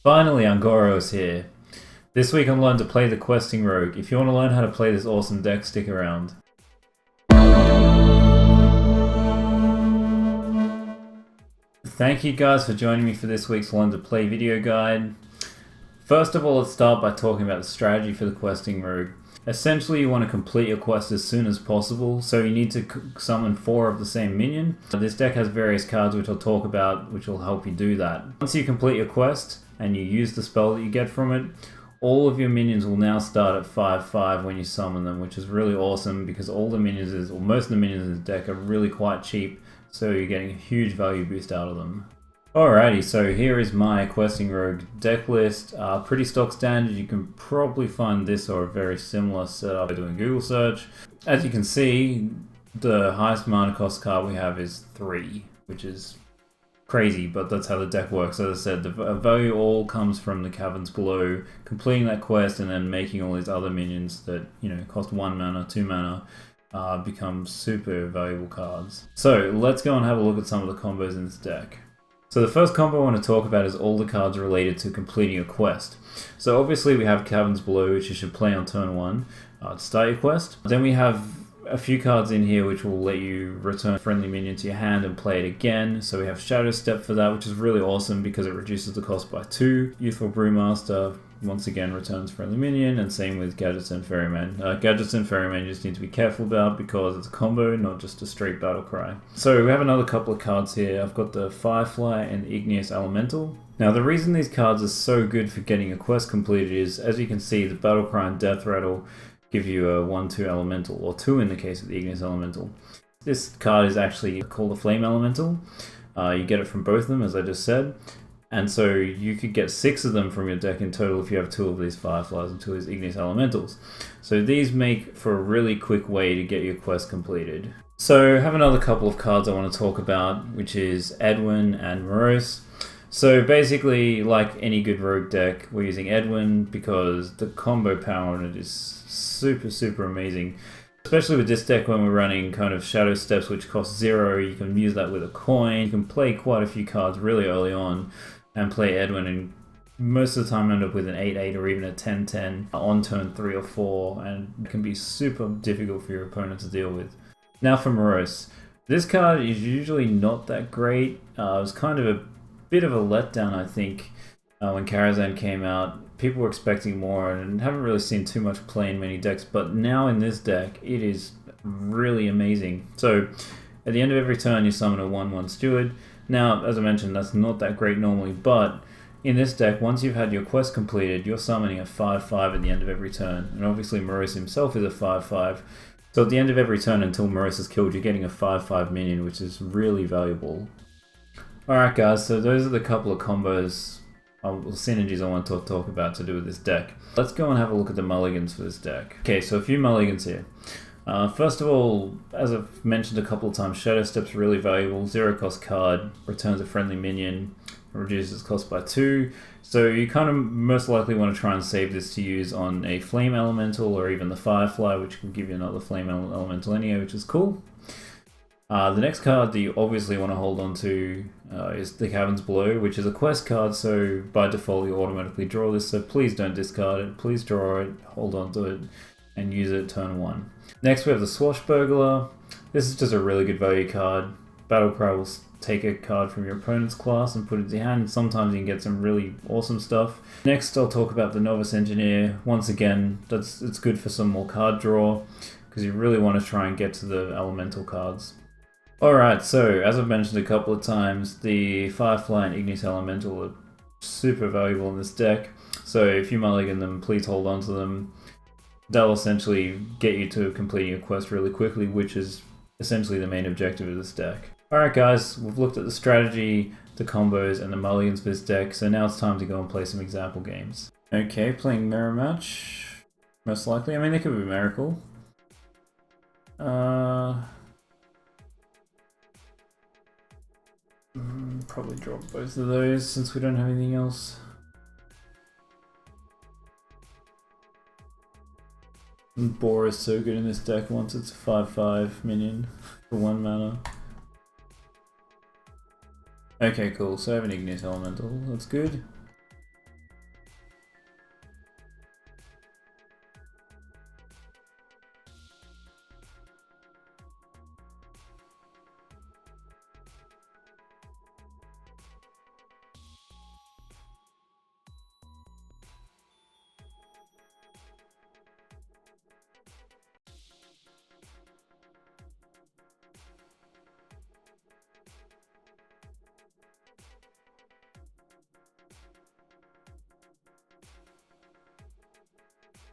Finally, Angoro's here. This week I'm learning to play the Questing Rogue. If you want to learn how to play this awesome deck, stick around. Thank you guys for joining me for this week's Learn to Play video guide. First of all, let's start by talking about the strategy for the Questing Rogue. Essentially, you want to complete your quest as soon as possible, so you need to summon 4 of the same minion. This deck has various cards which I'll talk about, which will help you do that. Once you complete your quest, and you use the spell that you get from it, all of your minions will now start at 5/5 when you summon them, which is really awesome because all the minions, or most of the minions in the deck, are really quite cheap, so you're getting a huge value boost out of them. Alrighty, so here is my Questing Rogue deck list. Pretty stock standard. You can probably find this or a very similar setup by doing Google search. As you can see, the highest mana cost card we have is 3, which is crazy, but that's how the deck works. As I said, the value all comes from the caverns below, completing that quest and then making all these other minions that, cost 1 mana, 2 mana, become super valuable cards. So let's go and have a look at some of the combos in this deck. So the first combo I want to talk about is all the cards related to completing a quest. So obviously we have Caverns Below, which you should play on turn 1 to start your quest. Then we have a few cards in here which will let you return a friendly minion to your hand and play it again. So we have Shadow Step for that, which is really awesome because it reduces the cost by 2. Youthful Brewmaster, once again, returns friendly minion, and same with Gadgets and Ferryman. Gadgets and Ferryman you just need to be careful about because it's a combo, not just a straight battle cry. So we have another couple of cards here. I've got the Firefly and the Igneous Elemental. Now the reason these cards are so good for getting a quest completed is, as you can see, the Battle Cry and Death Rattle give you a 1/2 elemental, or 2 in the case of the Igneous Elemental. This card is actually called a Flame Elemental. You get it from both of them, as I just said. And so you could get 6 of them from your deck in total if you have 2 of these Fireflies and 2 of these Igneous Elementals. So these make for a really quick way to get your quest completed. So I have another couple of cards I want to talk about, which is Edwin and Morose. So basically, like any good rogue deck, we're using Edwin because the combo power on it is super amazing. Especially with this deck when we're running kind of Shadow Steps which cost 0, you can use that with a coin. You can play quite a few cards really early on and play Edwin, and most of the time end up with an 8/8 or even a 10/10 on turn 3 or 4, and it can be super difficult for your opponent to deal with. Now for Morose. This card is usually not that great. It was kind of a bit of a letdown, I think, when Karazhan came out. People were expecting more and haven't really seen too much play in many decks, but now in this deck it is really amazing. So at the end of every turn you summon a 1/1 Steward. Now, as I mentioned, that's not that great normally, but in this deck, once you've had your quest completed, you're summoning a 5/5 at the end of every turn, and obviously Morose himself is a 5/5. So at the end of every turn until Morose is killed, you're getting a 5/5 minion, which is really valuable. Alright guys, so those are the couple of combos, synergies I want to talk about to do with this deck. Let's go and have a look at the mulligans for this deck. Okay, so a few mulligans here. First of all, as I've mentioned a couple of times, Shadow Step's really valuable. 0 cost card, returns a friendly minion, reduces cost by 2. So you kind of most likely want to try and save this to use on a Flame Elemental or even the Firefly, which can give you another Flame Elemental anyway, which is cool. The next card that you obviously want to hold on to is the Caverns Below, which is a quest card, so by default you automatically draw this, so please don't discard it, please draw it, hold on to it, and use it turn 1. Next we have the Swashbuckler. This is just a really good value card. Battlecry will take a card from your opponent's class and put it to your hand, and sometimes you can get some really awesome stuff. Next I'll talk about the Novice Engineer. Once again, it's good for some more card draw, because you really want to try and get to the elemental cards. Alright, so as I've mentioned a couple of times, the Firefly and Igneous Elemental are super valuable in this deck. So if you mulligan them, please hold on to them. They'll essentially get you to completing your quest really quickly, which is essentially the main objective of this deck. Alright guys, we've looked at the strategy, the combos, and the mulligans for this deck, so now it's time to go and play some example games. Okay, playing Mirror Match, most likely. I mean, it could be Miracle. Probably drop both of those since we don't have anything else. Boar is so good in this deck once it's a 5/5 minion for 1 mana. Okay, cool. So I have an Igneous Elemental. That's good.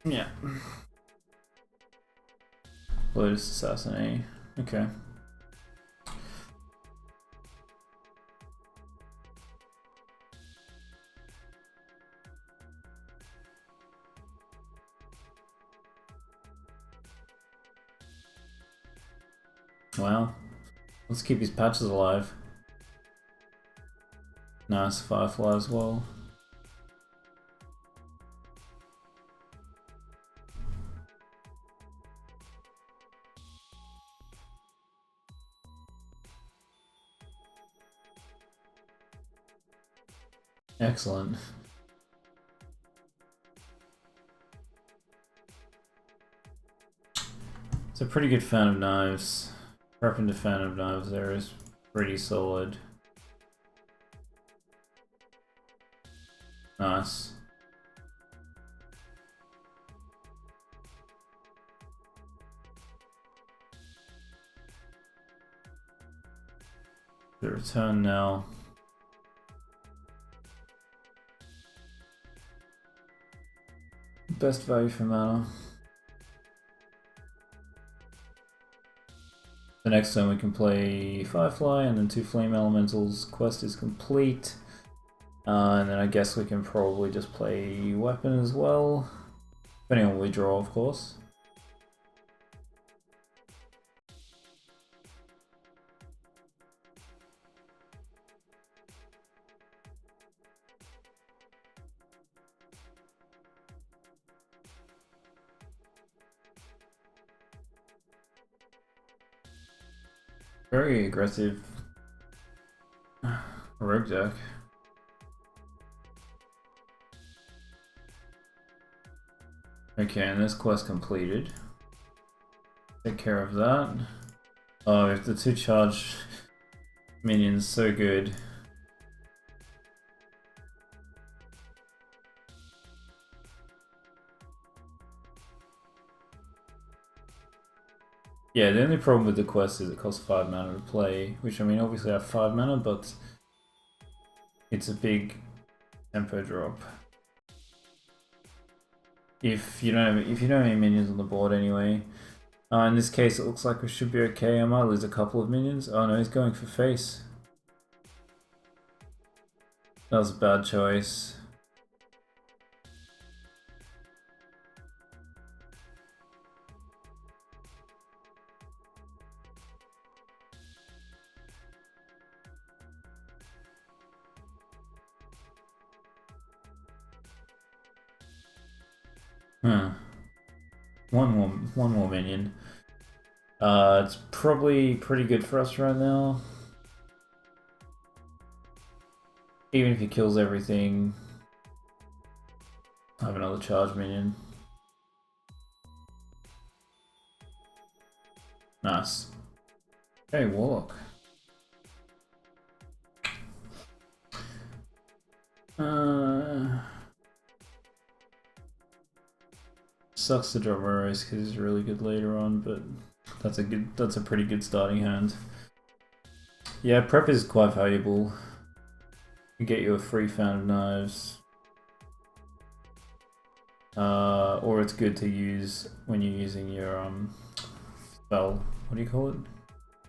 Yeah. Lotus Assassinate. Okay. Well, let's keep his patches alive. Nice Firefly as well. Excellent. It's a pretty good fan of knives. Prepping to fan of knives there is pretty solid. Nice. The return now. Best value for mana. The next turn we can play Firefly and then 2 Flame Elementals. Quest is complete. And then I guess we can probably just play Weapon as well. Depending on what we draw, of course. Very aggressive rogue deck. Okay, and this quest completed. Take care of that. Oh, if the 2 charge minions, so good. Yeah, the only problem with the quest is it costs 5 mana to play, which I mean obviously I have 5 mana, but it's a big tempo drop. If you don't have any minions on the board anyway. In this case it looks like we should be okay. I might lose a couple of minions. Oh no, he's going for face. That was a bad choice. Huh. One more minion. It's probably pretty good for us right now. Even if he kills everything, I have another charge minion. Nice. Okay, Warlock. Sucks to drop Rose because he's really good later on, but that's a pretty good starting hand. Yeah, prep is quite valuable. You get you a free fan of knives. Or it's good to use when you're using your spell. What do you call it?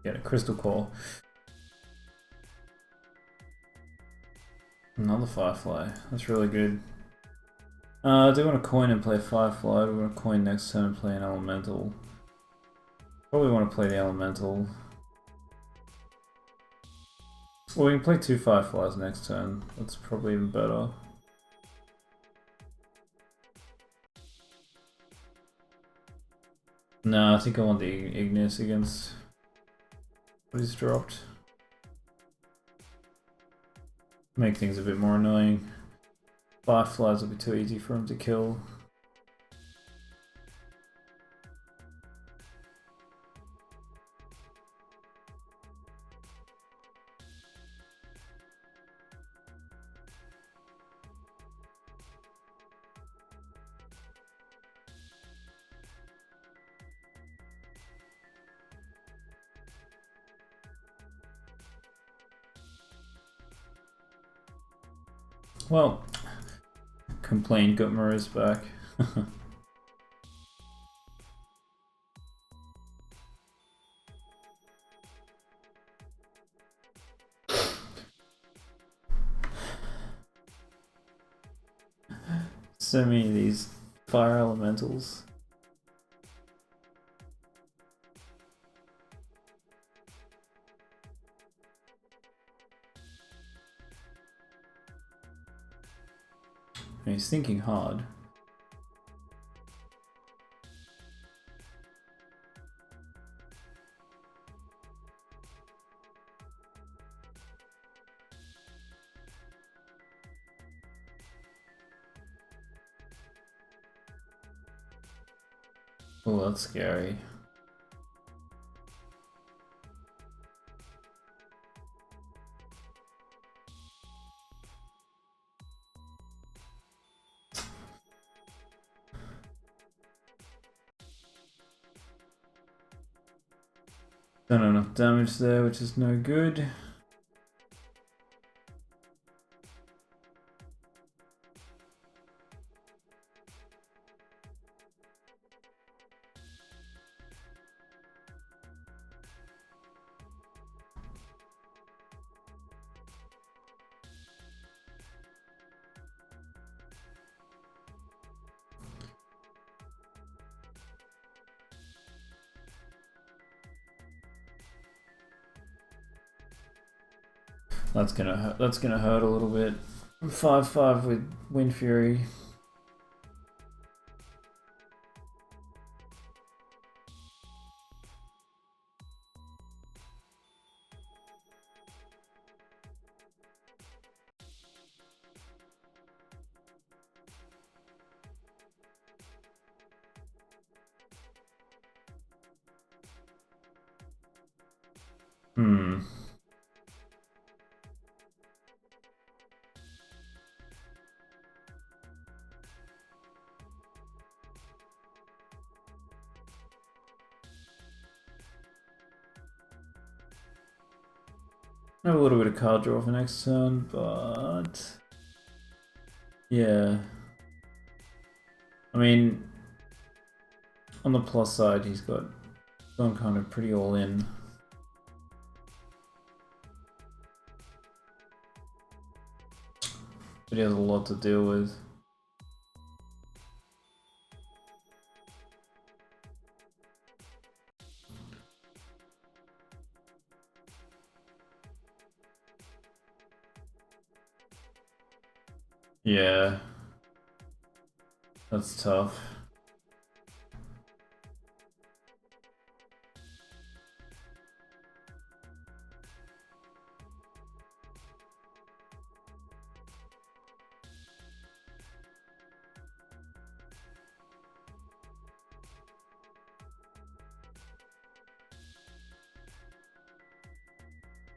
Yeah, Crystal Core. Another Firefly. That's really good. Do you want to coin and play Firefly? Do you want to coin next turn and play an Elemental? Probably want to play the Elemental. Well, we can play 2 Fireflies next turn. That's probably even better. No, I think I want the Ignis against what he's dropped. Make things a bit more annoying. Fireflies will be too easy for him to kill. Well, complain, got Mariz back. So many of these fire elementals. He's thinking hard. Oh, that's scary. Done enough damage there, which is no good. That's gonna hurt. That's gonna hurt a little bit. 5/5 with Wind Fury. I have a little bit of card draw for next turn, but yeah. I mean, on the plus side, he's gone kind of pretty all in. But he has a lot to deal with. Yeah, that's tough.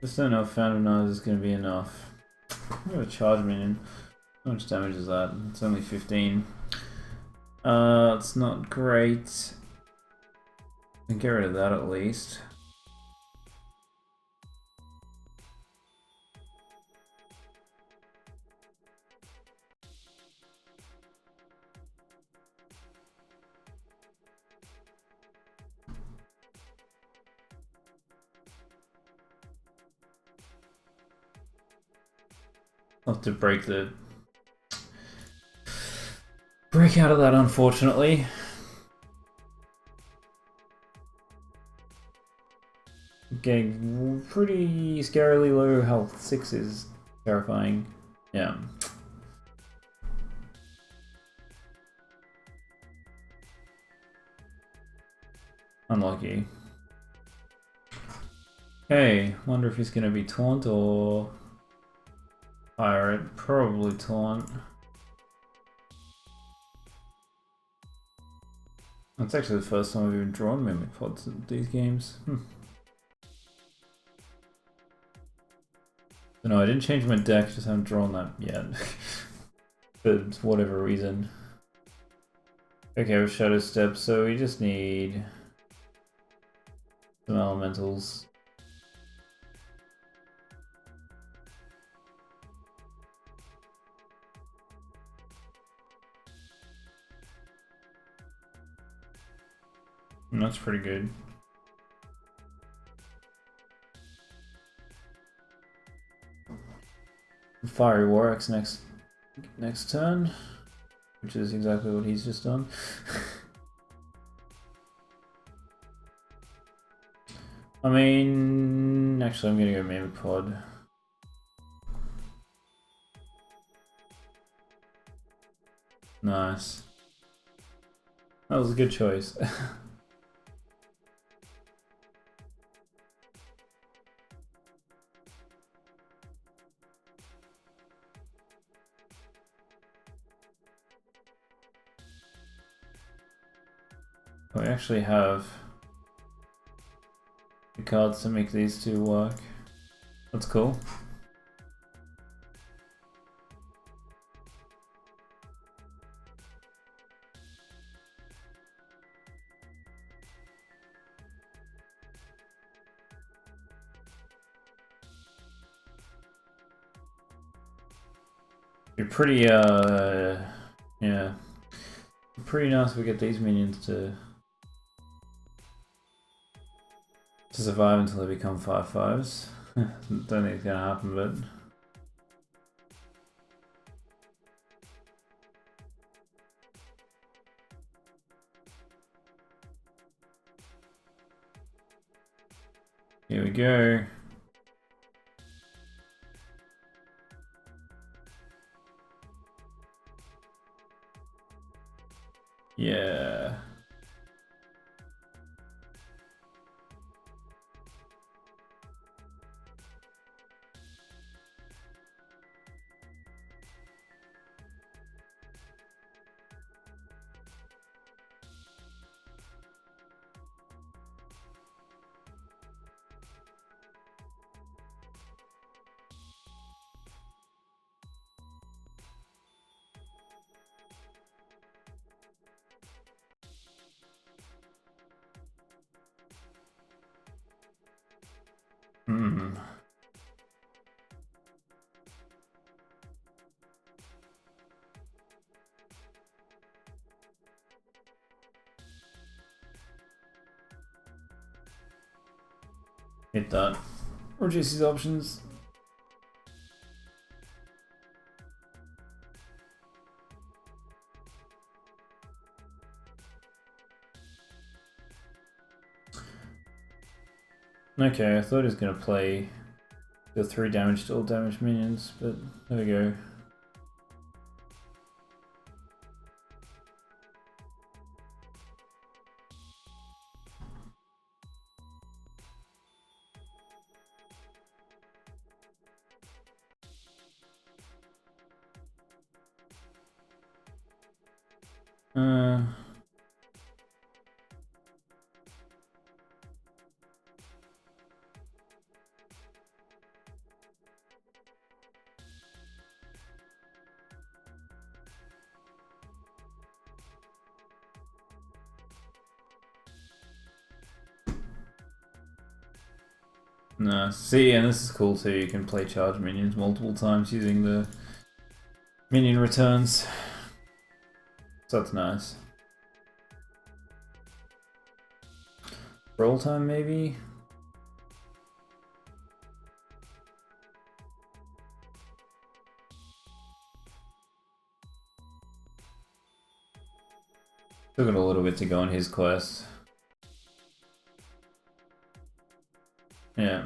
Just don't know if Phantom Knives is going to be enough. I'm going to charge minion. How much damage is that? It's only 15. It's not great. I can get rid of that at least. I'll have to break out of that, unfortunately. Getting pretty scarily low health. 6 is terrifying. Yeah. Unlucky. Hey, wonder if he's gonna be taunt or pirate. Probably taunt. That's actually the first time I've even drawn Mimic Pods in these games. No, I didn't change my deck, just haven't drawn that yet. For whatever reason. Okay, with Shadow Step, so we just need some elementals. And that's pretty good. Fiery War Axe next turn. which is exactly what he's just done. I mean, actually I'm gonna go Mimic Pod. Nice. That was a good choice. We actually have the cards to make these two work. That's cool. You're pretty, yeah. Pretty nice if we get these minions to survive until they become 5/5s. Don't think it's gonna happen, but here we go. Yeah. Hit that. Reduce his options. Okay, I thought he was gonna play the 3 damage to all damaged minions, but there we go. No, see, and this is cool too. You can play charge minions multiple times using the minion returns. So that's nice. Roll time, maybe? Still got a little bit to go on his quest. Yeah.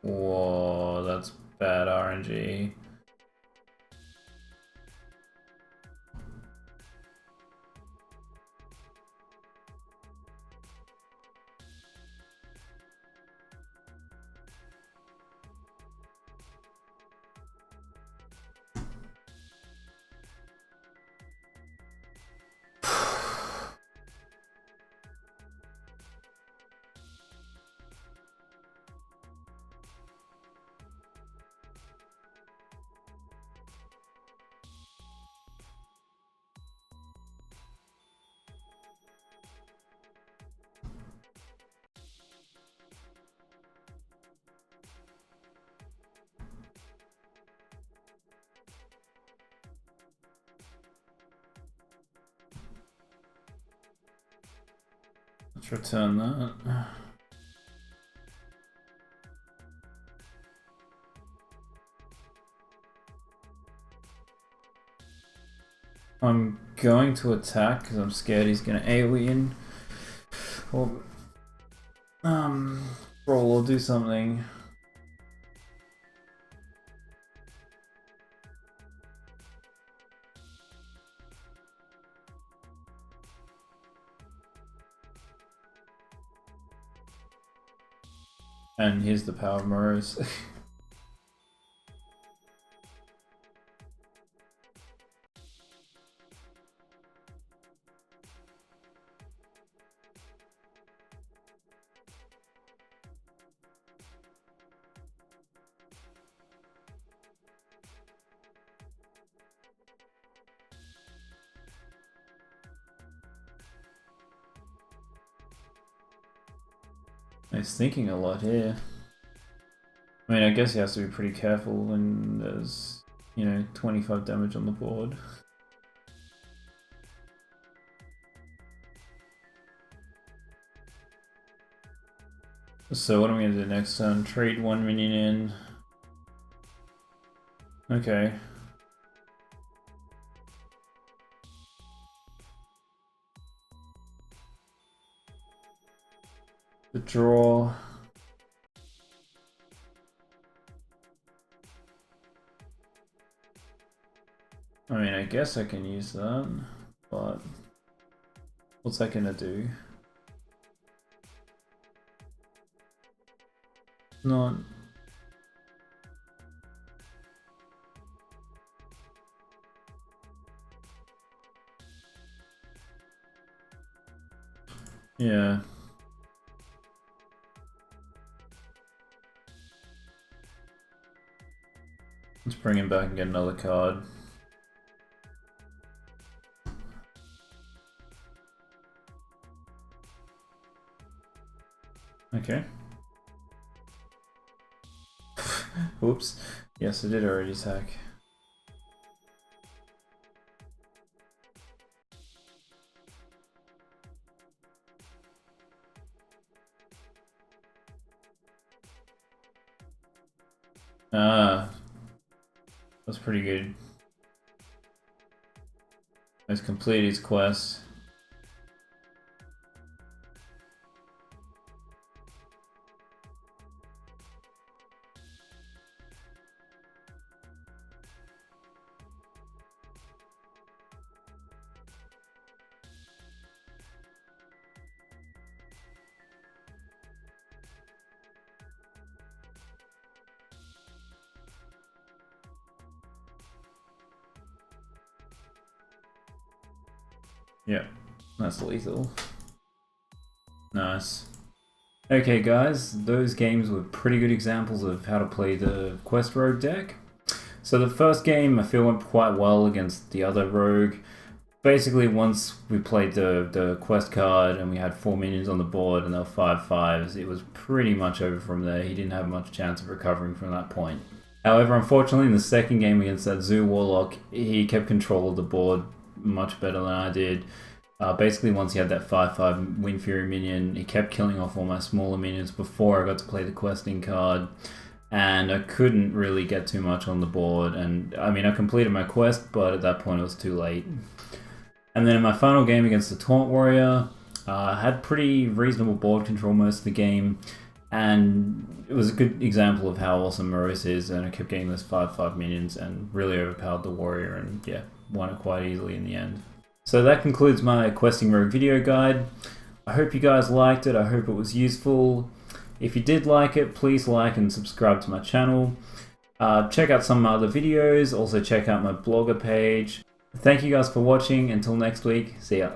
Whoa, that's bad RNG. Let's return that. I'm going to attack because I'm scared he's going to AoE in. Or roll or do something. And here's the power of Morose. He's thinking a lot here. I mean, I guess he has to be pretty careful when there's, you know, 25 damage on the board. So what am I going to do next turn? Trade 1 minion in. Okay. The draw. I mean, I guess I can use that, but what's that gonna do? Not. Yeah. Let's bring him back and get another card. Okay. Oops. Yes, I did already attack. Ah. That's pretty good. Let's complete his quest. Yeah, that's lethal. Nice. Okay guys, those games were pretty good examples of how to play the Quest Rogue deck. So the first game I feel went quite well against the other Rogue. Basically once we played the Quest card and we had 4 minions on the board and there were 5/5s, it was pretty much over from there. He didn't have much chance of recovering from that point. However, unfortunately in the second game against that Zoo Warlock, he kept control of the board much better than I did. Basically, once he had that 5/5 Wind Fury minion, he kept killing off all my smaller minions before I got to play the questing card, and I couldn't really get too much on the board. And I mean, I completed my quest, but at that point it was too late. And then in my final game against the Taunt Warrior, I had pretty reasonable board control most of the game, and it was a good example of how awesome Morose is, and I kept getting those 5/5 minions and really overpowered the warrior, and yeah, won it quite easily in the end. So that concludes my Questing Rogue video guide. I hope you guys liked it, I hope it was useful. If you did like it, please like and subscribe to my channel. Check out some of my other videos, also check out my blogger page. Thank you guys for watching, until next week, see ya.